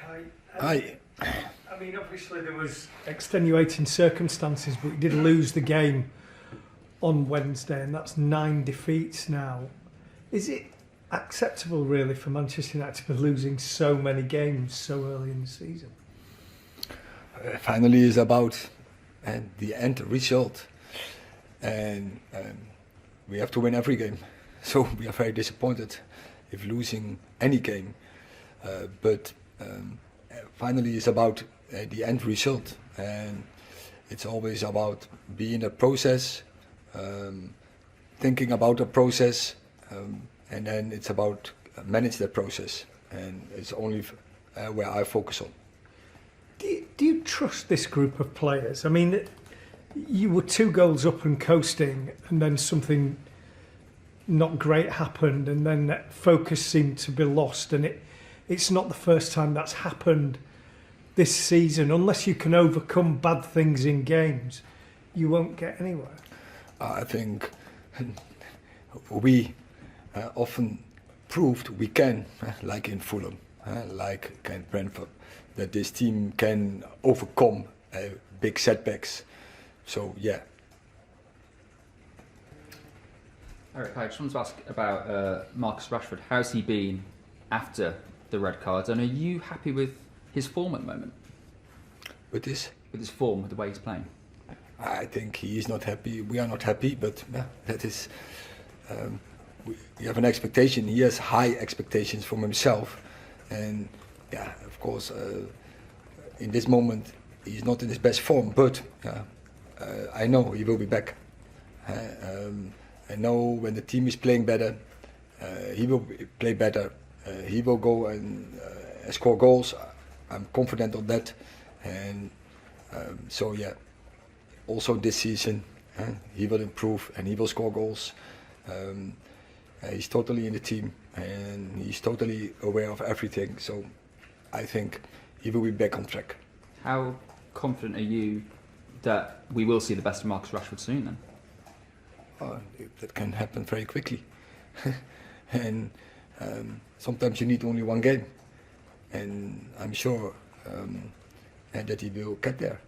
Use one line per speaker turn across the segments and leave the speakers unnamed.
Hi.
Hi.
I mean, obviously there was extenuating circumstances, but we did lose the game on Wednesday, and that's 9 defeats now. Is it acceptable, really, for Manchester United to be losing so many games so early in the season?
Finally, it's about the end result, and we have to win every game. So we are very disappointed if losing any game. But finally, it's about the end result, and it's always about being a process, thinking about a process, and then it's about manage that process, and it's only where I focus on.
Do you trust this group of players? I mean, you were 2 goals up and coasting, and then something not great happened, and then that focus seemed to be lost, and it's not the first time that's happened this season. Unless you can overcome bad things in games, you won't get anywhere.
I think we often proved we can, like in Fulham, like in Brentford, that this team can overcome big setbacks. So yeah.
Eric, I just wanted to ask about Marcus Rashford. How's he been after the red cards, and are you happy with his form at the moment?
With this?
With his form, with the way he's playing?
I think he is not happy. We are not happy, but that is. We have an expectation. He has high expectations from himself, and yeah, of course, in this moment he's not in his best form. But I know he will be back. I know when the team is playing better, he will play better. He will go and score goals. I'm confident on that, and so yeah. Also this season, he will improve and he will score goals. He's totally in the team and he's totally aware of everything. So I think he will be back on track.
How confident are you that we will see the best of Marcus Rashford soon then?
That can happen very quickly. And sometimes you need only one game. And I'm sure that he will get there.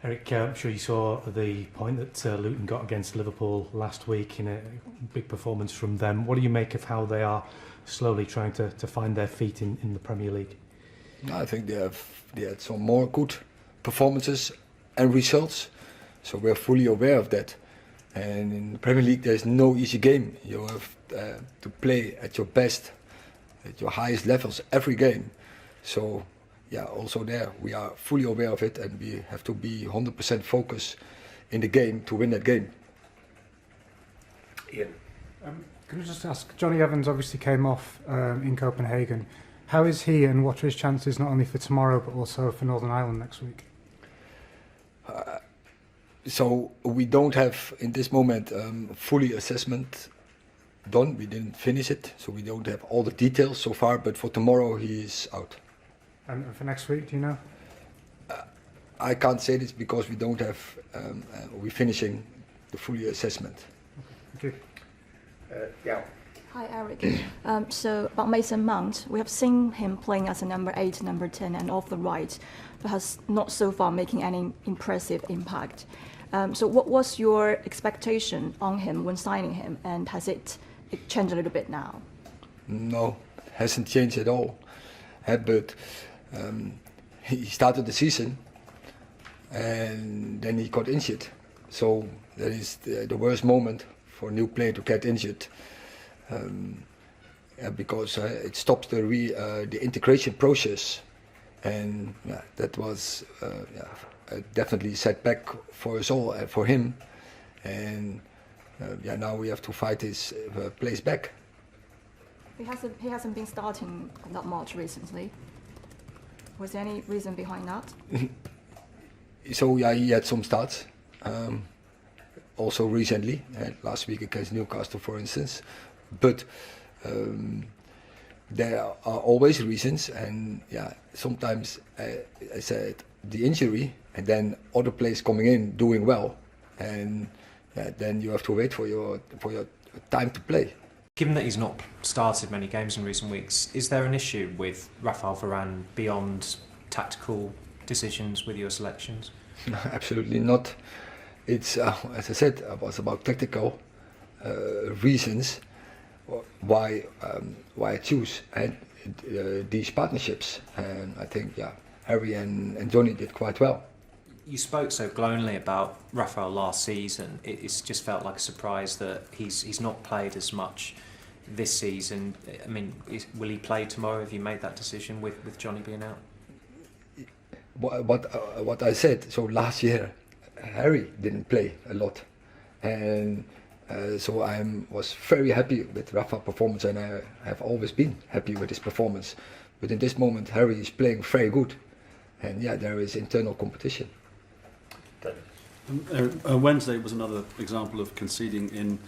Eric, I'm sure you saw the point that Luton got against Liverpool last week in a big performance from them. What do you make of how they are slowly trying to find their feet in the Premier League?
I think they had some more good performances and results, so we're fully aware of that. And in the Premier League there's no easy game. You have to play at your best, at your highest levels every game. So yeah, also there we are fully aware of it, and we have to be 100% focused in the game to win that game.
Ian. Can I just ask, Johnny Evans obviously came off in Copenhagen. How is he, and what are his chances not only for tomorrow but also for Northern Ireland next week?
So we don't have in this moment fully assessment done. We didn't finish it, so we don't have all the details so far, but for tomorrow he is out.
And for next week, do you know?
I can't say this because we don't have, we're finishing the fully assessment.
Okay.
Yeah.
Hi, Eric. So about Mason Mount, we have seen him playing as a number 8, number 10, and off the right, but has not so far making any impressive impact. So what was your expectation on him when signing him, and has it changed a little bit now?
No, it hasn't changed at all. But he started the season and then he got injured. So that is the worst moment for a new player to get injured, because it stops the integration process, and that was definitely a setback for us all, for him, and now we have to fight his place back.
He hasn't been starting that much recently. Was there any reason behind that?
So yeah, he had some starts. Also recently, last week against Newcastle, for instance. But there are always reasons, and sometimes I said the injury, and then other players coming in doing well, and then you have to wait for your time to play.
Given that he's not started many games in recent weeks, is there an issue with Raphael Varane beyond tactical decisions with your selections?
No, absolutely not. It's, as I said, it was about tactical reasons why I choose these partnerships. And I think, Harry and Johnny did quite well.
You spoke so glowingly about Raphael last season. It's just felt like a surprise that he's not played as much this season. I mean, will he play tomorrow? Have you made that decision with Johnny being out?
What I said, so last year Harry didn't play a lot, and so I was very happy with Rafa's performance, and I have always been happy with his performance. But in this moment Harry is playing very good, and there is internal competition.
Wednesday was another example of conceding in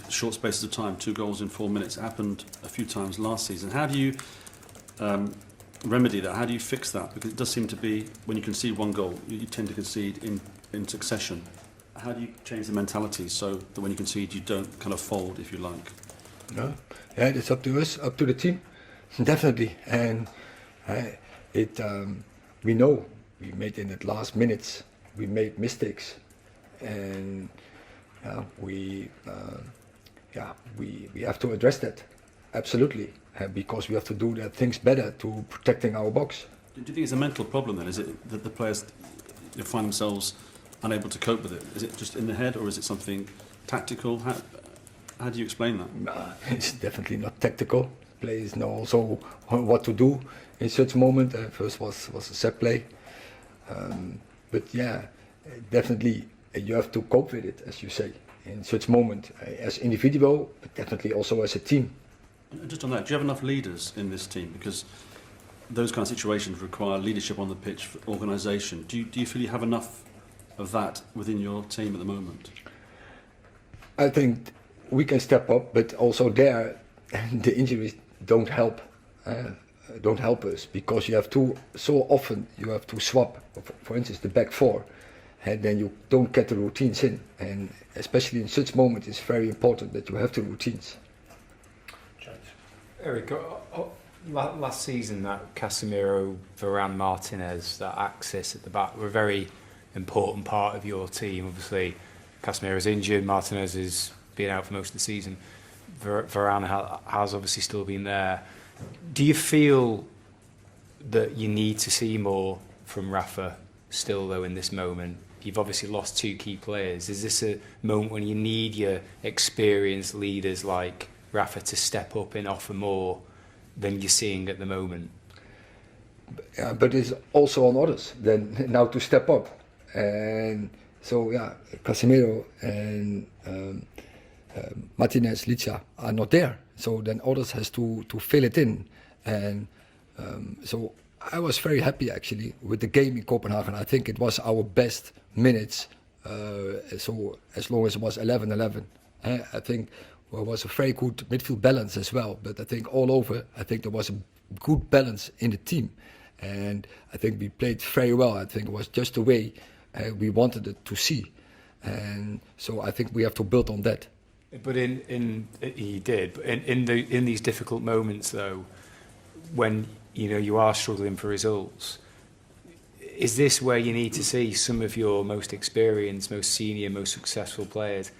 short spaces of time. 2 goals in 4 minutes. It happened a few times last season. How do you remedy that? How do you fix that? Because it does seem to be, when you concede 1 goal, you tend to concede in succession. How do you change the mentality so that when you concede you don't kind of fold, if you like?
No, it's up to us, up to the team, definitely. And we know we made in the last minutes, we made mistakes, and we have to address that, absolutely, because we have to do the things better to protecting our box.
Do you think it's a mental problem then? Is it that the players find themselves unable to cope with it? Is it just in the head, or is it something tactical? How do you explain that?
No, it's definitely not tactical. Players know also what to do in such moment. First was a set play, but definitely you have to cope with it, as you say, in such moment, as individual, but definitely also as a team.
Just on that, do you have enough leaders in this team? Because those kind of situations require leadership on the pitch, organisation. Do you feel you have enough of that within your team at the moment?
I think we can step up, but also there, the injuries don't help us, because you have to, so often you have to swap, for instance, the back 4, and then you don't get the routines in, and especially in such moments it's very important that you have the routines.
Eric, last season that Casemiro, Varane, Martinez, that axis at the back were a very important part of your team. Obviously Casemiro's injured, Martinez is been out for most of the season, Varane has obviously still been there. Do you feel that you need to see more from Rafa still though in this moment? You've obviously lost 2 key players. Is this a moment when you need your experienced leaders like Rafa to step up and offer more than you're seeing at the moment?
But it's also on others then now to step up, and so Casemiro and Martinez, Licha are not there, so then others has to fill it in, and so I was very happy actually with the game in Copenhagen. I think it was our best minutes, so as long as it was 11-11, I think it was a very good midfield balance as well, but I think all over, I think there was a good balance in the team, and I think we played very well. I think it was just the way we wanted it to see, and so I think we have to build on that.
But he did. But in these difficult moments, though, when you are struggling for results, is this where you need to see some of your most experienced, most senior, most successful players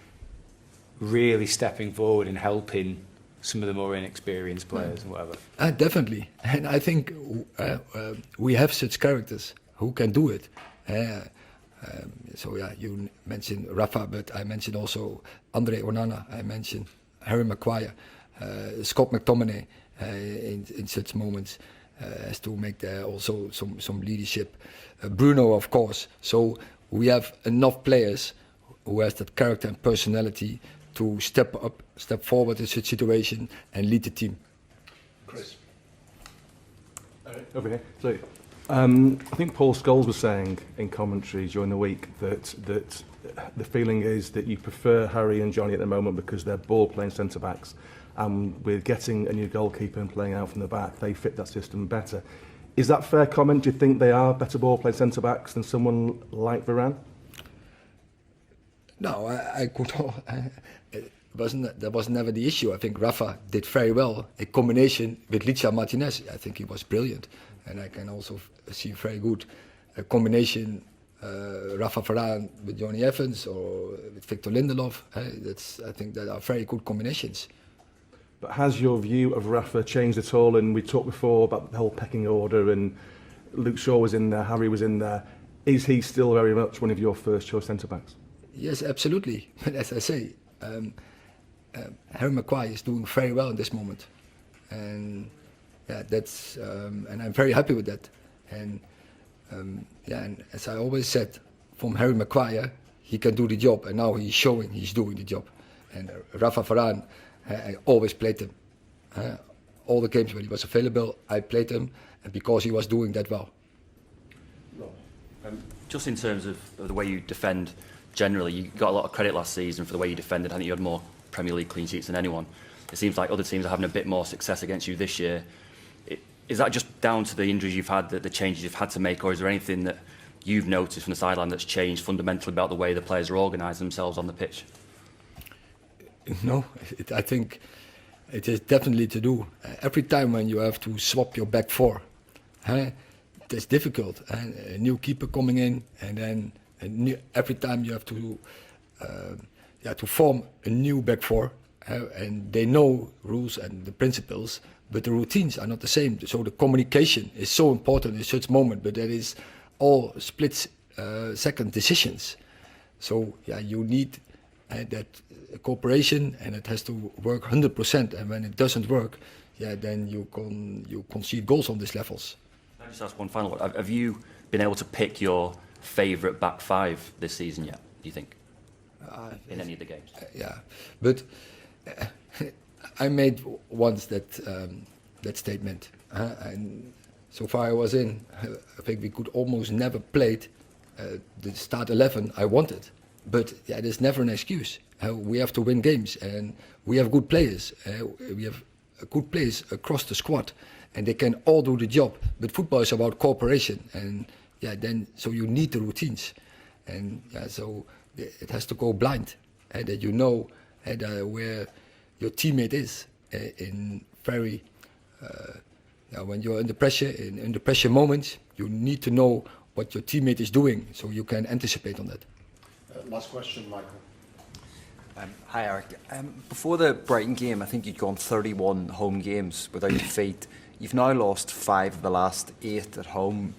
really stepping forward and helping some of the more inexperienced players and whatever?
Definitely, and I think we have such characters who can do it. You mentioned Rafa, but I mentioned also Andre Onana, I mentioned Harry Maguire, Scott McTominay in such moments has to make there also some leadership. Bruno, of course. So we have enough players who has that character and personality to step up, step forward in such situation and lead the team.
Chris. Over here. So, I think Paul Scholes was saying in commentary during the week that the feeling is that you prefer Harry and Johnny at the moment because they're ball-playing centre-backs, and with getting a new goalkeeper and playing out from the back, they fit that system better. Is that a fair comment? Do you think they are better ball-playing centre-backs than someone like Varane?
No, I could. that was never the issue. I think Rafa did very well in combination with Licha Martinez. I think he was brilliant, and I can also see very good combination. Rafa Varane with Johnny Evans or with Victor Lindelof. I think that are very good combinations.
But has your view of Rafa changed at all? And we talked before about the whole pecking order, and Luke Shaw was in there, Harry was in there. Is he still very much one of your first choice centre-backs?
Yes, absolutely. But as I say, Harry Maguire is doing very well in this moment, and that's and I'm very happy with that. And and as I always said, from Harry Maguire, he can do the job, and now he's showing he's doing the job. And Rafa Varane, I always played him. All the games when he was available, I played him, and because he was doing that well.
Just in terms of the way you defend generally, you got a lot of credit last season for the way you defended. I think you had more Premier League clean sheets than anyone. It seems like other teams are having a bit more success against you this year. Is that just down to the injuries you've had, the changes you've had to make, or is there anything that you've noticed from the sideline that's changed fundamentally about the way the players are organising themselves on the pitch?
No, I think it is definitely to do. Every time when you have to swap your back four, it's difficult. A new keeper coming in, and then every time you have to form a new back four, and they know rules and the principles, but the routines are not the same. So the communication is so important in such moment, but that is all split-second decisions. So you need that cooperation, and it has to work 100%. And when it doesn't work, then you concede goals on these levels.
Can I just ask one final one? Have you been able to pick your favourite back five this season yet, do you think, in any of the games?
But I made once that statement, and so far I was in. I think we could almost never played the start 11 I wanted, but there's never an excuse. We have to win games, and we have good players. We have good players across the squad, and they can all do the job. But football is about cooperation, and so you need the routines, and so it has to go blind, that you know where your teammate is in very when you're under pressure, in under pressure moments, you need to know what your teammate is doing, so you can anticipate on that.
Last question, Michael.
Hi, Eric. Before the Brighton game, I think you'd gone 31 home games without defeat. You've now lost 5 of the last 8 at home.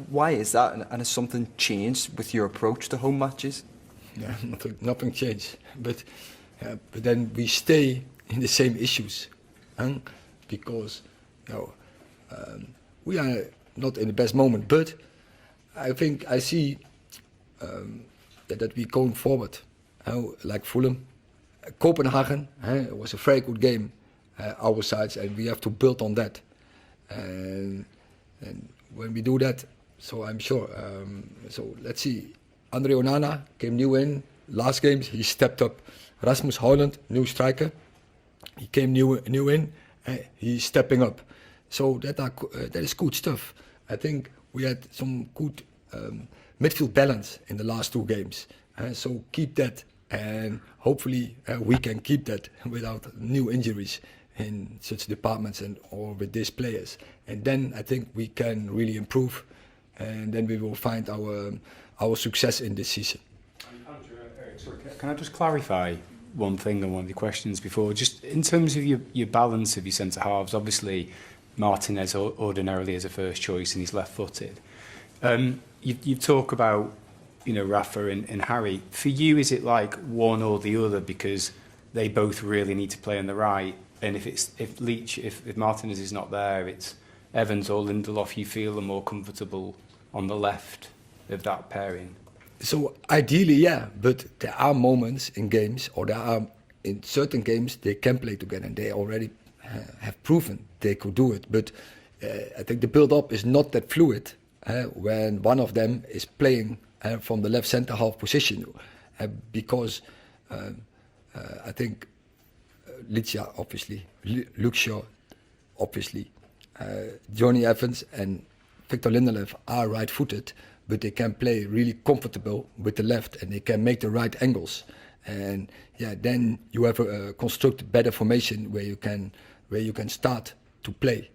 Why is that? And has something changed with your approach to home matches?
Yeah, nothing changed. But then we stay in the same issues, because we are not in the best moment. But I think I see that we're going forward. Like Fulham, Copenhagen, it was a very good game, our sides, and we have to build on that. And when we do that, so I'm sure. So let's see. Andre Onana came new in. Last games he stepped up. Rasmus Højlund, new striker, he came new in. He's stepping up. So that is good stuff. I think we had some good midfield balance in the last 2 games. So keep that, and hopefully we can keep that without new injuries in such departments or with these players. And then I think we can really improve, and then we will find our success in this season.
Can I just clarify one thing on one of the questions before? Just in terms of your balance of your centre halves, obviously Martinez ordinarily is a first choice and he's left-footed. You talk about Rafa and Harry. For you, is it like one or the other because they both really need to play on the right? And if Martinez is not there, it's Evans or Lindelof. You feel are more comfortable on the left of that pairing.
So ideally, but there are moments in games, or there are in certain games they can play together, and they already have proven they could do it. But I think the build-up is not that fluid when one of them is playing from the left centre half position, because I think Licha obviously, Luke Shaw obviously, Johnny Evans and Victor Lindelof are right-footed, but they can play really comfortable with the left, and they can make the right angles. and then you have a construct better formation where you can start to play.